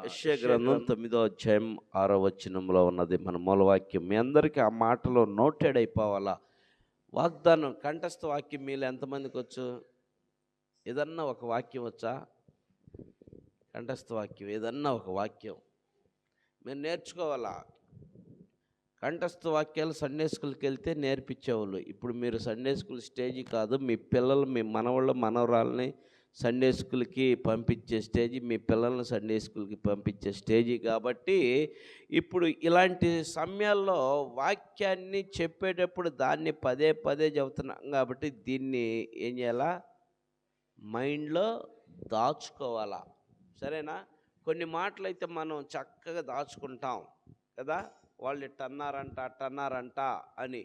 యెషయా గ్రంథం 9వ అధ్యాయం 6వ వచనంలో ఉన్నది మన మూలవాక్యం. మీ అందరికీ ఆ మాటలో నోటెడ్ అయిపోవాలా. వాగ్దానం కంఠస్థ వాక్యం మీలో ఎంతమందికి వచ్చు? ఏదన్నా ఒక వాక్యం వచ్చా? కంఠస్థ వాక్యం ఏదన్నా ఒక వాక్యం మీరు నేర్చుకోవాలా. కంఠస్థ వాక్యాలు సండే స్కూల్కి వెళ్తే నేర్పించేవాళ్ళు. ఇప్పుడు మీరు సండే స్కూల్ స్టేజీ కాదు, మీ పిల్లలు మీ మనవాళ్ళు మనవరాలని సండే స్కూల్కి పంపించే స్టేజీ, మీ పిల్లల్ని సండే స్కూల్కి పంపించే స్టేజీ. కాబట్టి ఇప్పుడు ఇలాంటి సమయాల్లో వాక్యాన్ని చెప్పేటప్పుడు దాన్ని పదే పదే చెబుతున్నాం కాబట్టి దీన్ని ఏం చేయాలా? మైండ్లో దాచుకోవాలా. సరేనా? కొన్ని మాటలు అయితే మనం చక్కగా దాచుకుంటాం కదా. వాళ్ళు ఇట్టన్నారంట అట్టన్నారంట అని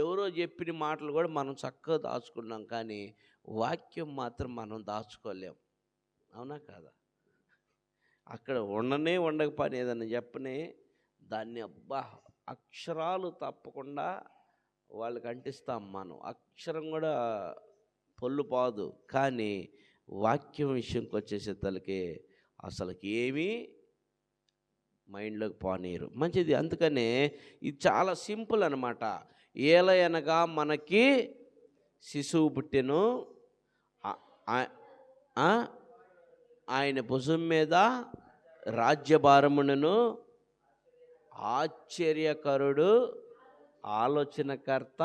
ఎవరో చెప్పిన మాటలు కూడా మనం చక్కగా దాచుకున్నాం, కానీ వాక్యం మాత్రం మనం దాచుకోలేం. అవునా కాదా? అక్కడ ఉండకపోయినా ఏదన్నా చెప్పనే దాన్ని అబ్బా అక్షరాలు తప్పకుండా వాళ్ళకి అంటిస్తాం. మనం అక్షరం కూడా పొల్లు పోదు, కానీ వాక్యం విషయంకి వచ్చేసేతలకి అసలుకి ఏమీ మైండ్లోకి పోనీయరు. మంచిది. అందుకనే ఇది చాలా సింపుల్ అనమాట. ఏలయనగా మనకి శిశువు పుట్టెను, ఆయన భుజం మీద రాజ్యభారమును, ఆశ్చర్యకరుడు, ఆలోచనకర్త,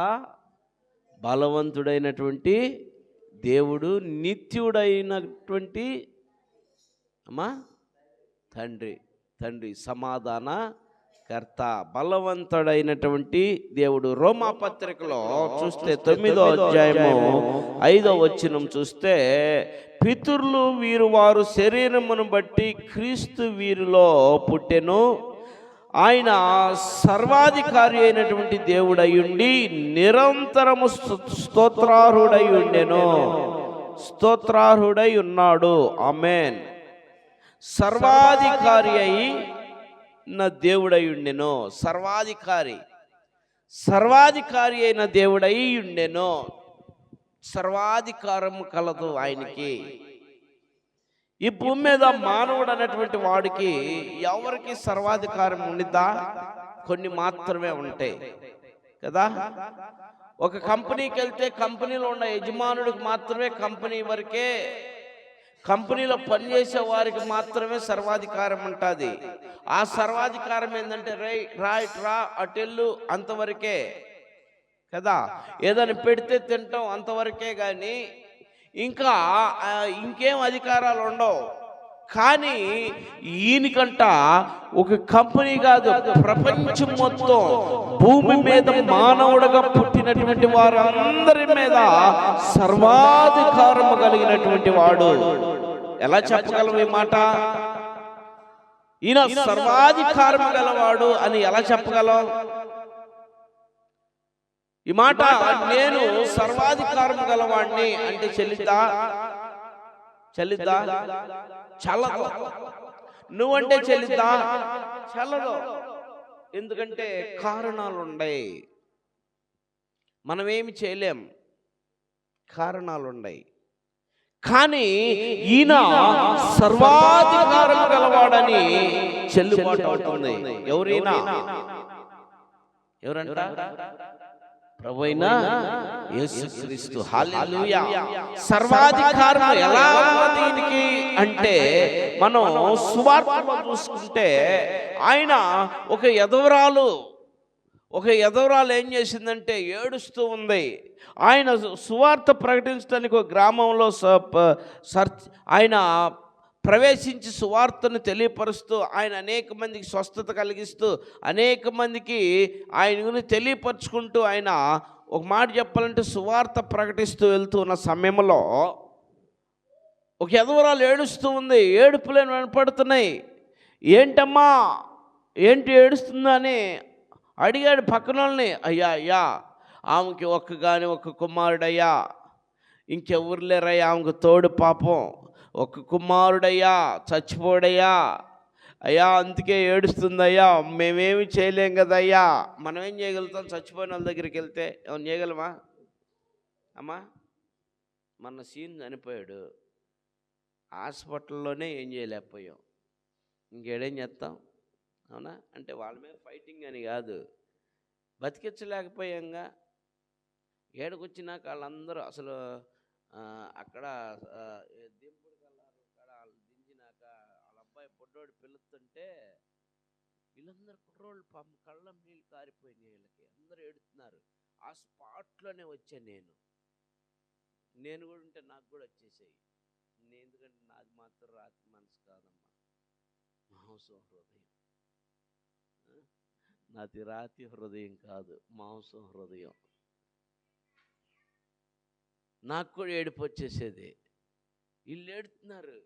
బలవంతుడైనటువంటి దేవుడు, నిత్యుడైనటువంటి తండ్రి, సమాధాన కర్త, బలవంతుడైనటువంటి దేవుడు. రోమాపత్రికలో చూస్తే 9వ అధ్యాయము 5వ వచనం చూస్తే, పితరులు వీరు వారు శరీరమును బట్టి, క్రీస్తు వీరిలో పుట్టెను. ఆయన సర్వాధికారి అయినటువంటి దేవుడయ్యుండి నిరంతరము స్తోత్రార్హుడై ఉండెను, స్తోత్రార్హుడై ఉన్నాడు. ఆమేన్. సర్వాధికారి అయిన దేవుడై ఉండెను. సర్వాధికారి అయిన దేవుడై ఉండెను. సర్వాధికారము కలదు ఆయనకి. ఈ భూమి మీద మానవుడు అనేటువంటి వాడికి ఎవరికి సర్వాధికారం ఉండిద్దా? కొన్ని మాత్రమే ఉంటాయి కదా. ఒక కంపెనీకి వెళ్తే కంపెనీలో ఉన్న యజమానుడికి మాత్రమే కంపెనీ వరకే, కంపెనీలో పనిచేసే వారికి మాత్రమే సర్వాధికారం ఉంటుంది. ఆ సర్వాధికారం ఏంటంటే రైట్ రా అటెల్లు అంతవరకే కదా. ఏదైనా పెడితే తింటాం అంతవరకే, కానీ ఇంకా ఇంకేం అధికారాలు ఉండవు. కానీ ఈయనకంట ఒక కంపెనీ కాదు, ప్రపంచం మొత్తం భూమి మీద మానవుడుగా పుట్టినటువంటి వారందరి మీద సర్వాధికారము కలిగినటువంటి వాడు. ఎలా చెప్పగలం ఈ మాట? ఈయన సర్వాధికారము గలవాడు అని ఎలా చెప్పగలం ఈ మాట? నేను సర్వాధికారం గలవాడిని అంటే చెల్లిద్దా? చల్లదు. నువ్వంటే చెల్లిద్దా? చల్లదు. ఎందుకంటే కారణాలు ఉన్నాయి, మనమేమి చేయలేం, కారణాలు ఉన్నాయి. కానీ ఈయన సర్వాధికారం గలవాడని చెల్లుబాటు అవుతుంది. ఎవరంట? ప్రభువైన యేసుక్రీస్తు. హల్లెలూయా. సర్వాధికారం ఎలా ఉన్నది దీనికి అంటే, మనం సువార్తలో చూసుకుంటే ఆయన ఒక ఎదవరాలు ఏం చేసిందంటే ఏడుస్తూ ఉంది. ఆయన సువార్త ప్రకటించడానికి ఒక గ్రామంలో ఆయన ప్రవేశించి సువార్తను తెలియపరుస్తూ, ఆయన అనేక మందికి స్వస్థత కలిగిస్తూ, అనేక మందికి ఆయన గురించి తెలియపరుచుకుంటూ, ఆయన ఒక మాట చెప్పాలంటే సువార్త ప్రకటిస్తూ వెళ్తూ ఉన్న సమయంలో ఒక ఎదవరాలు ఏడుస్తూ ఉంది. ఏడుపులేని వినపడుతున్నాయి. ఏంటమ్మా, ఏంటి ఏడుస్తుందా అని అడిగాడు పక్కన వాళ్ళని. అయ్యా ఆమెకి ఒక్క కుమారుడయ్యా, ఇంకెవరు లేరయ్యా, ఆమెకు తోడు, పాపం ఒక కుమారుడయ్యా, చచ్చిపోడయ్యా అయ్యా, అందుకే ఏడుస్తుందయ్యా, మేమేమి చేయలేం కదయ్యా. మనం ఏం చేయగలుగుతాం? చచ్చిపోయిన వాళ్ళ దగ్గరికి వెళ్తే ఏమైనా చేయగలమా అమ్మా? మన సీన్ చనిపోయాడు, హాస్పిటల్లోనే ఏం చేయలేకపోయాం. ఇంకేడేం చేస్తాం? అవునా? అంటే వాళ్ళ మీద ఫైటింగ్ అని కాదు, బతికించలేకపోయాంగా. ఏడకొచ్చినాక వాళ్ళందరూ అసలు అక్కడ దింపుడు కల్లారు కాడ వాళ్ళు దించినాక వాళ్ళ అబ్బాయి పొడ్డోడు పిలుస్తుంటే వీళ్ళందరూ కుర్రోళ్ళు పాపం కళ్ళ నీళ్ళు కారిపోయినాయి. వీళ్ళకి అందరూ ఏడుతున్నారు. ఆ స్పాట్లోనే వచ్చాను నేను కూడా ఉంటే నాకు కూడా వచ్చేసాయి. ఎందుకంటే నాది మాత్రం రాతి మనసు కాదమ్మా, మాంసం హృదయం. నాది రాతి హృదయం కాదు, మాంసం హృదయం. నాకు కూడా ఏడుపు వచ్చేసేది. వీళ్ళు ఏడుతున్నారు.